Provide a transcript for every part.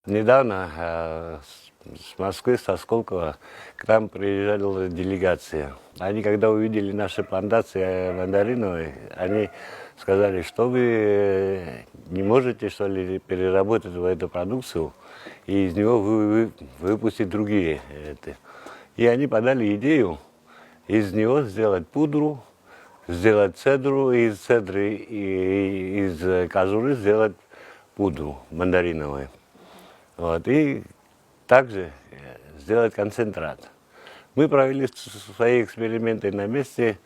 Недавно с Москвы, со Сколково, к нам приезжала делегация. Они, когда увидели наши плантации мандариновые, они сказали, что вы не можете, что ли, переработать эту продукцию и из него выпустить другие. И они подали идею из него сделать пудру, сделать цедру, из цедры и из кожуры сделать пудру мандариновую. Вот, и также сделать концентрат. Мы провели свои эксперименты на месте,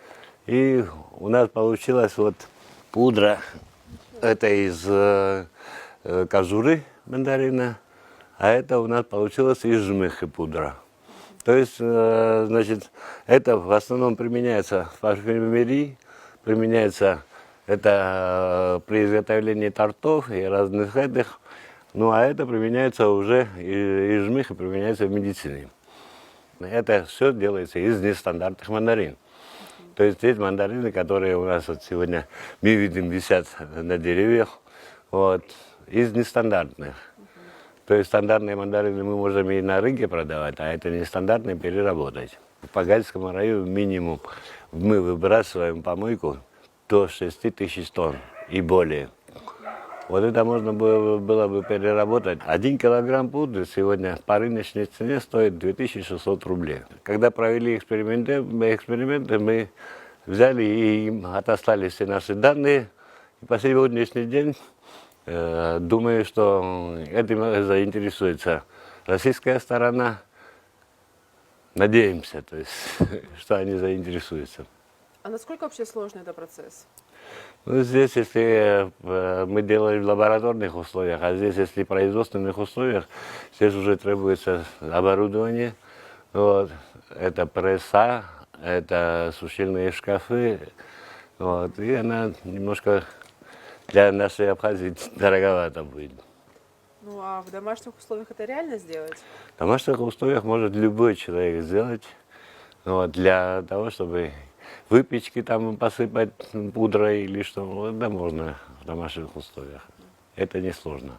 и у нас получилась вот пудра. Это из кожуры мандарина, а это у нас получилось из жмыхи пудра. То есть, значит, это в основном применяется в парфюмерии, применяется это при изготовлении тортов и разных этих. Ну, а это применяется уже, и жмых применяется в медицине. Это все делается из нестандартных мандарин. То есть есть мандарины, которые у нас вот сегодня, мы видим, висят на деревьях, вот, из нестандартных. То есть стандартные мандарины мы можем и на рынке продавать, а это нестандартные переработать. По Гальскому району минимум мы выбрасываем помойку до 6000 тонн и более. Вот это можно было бы переработать. 1 килограмм пудры сегодня по рыночной цене стоит 2600 рублей. Когда провели эксперименты мы взяли и им отослали все наши данные. И по сегодняшний день думаю, что этим заинтересуется российская сторона. Надеемся, то есть, что они заинтересуются. А насколько вообще сложный этот процесс? Ну, здесь, если мы делаем в лабораторных условиях, а здесь, если в производственных условиях, здесь уже требуется оборудование. Вот. Это пресса, это сушильные шкафы. Вот. И она немножко для нашей Абхазии дороговато будет. Ну а в домашних условиях это реально сделать? В домашних условиях может любой человек сделать, вот, для того, чтобы выпечки там посыпать пудрой или что, это можно в домашних условиях. Это несложно.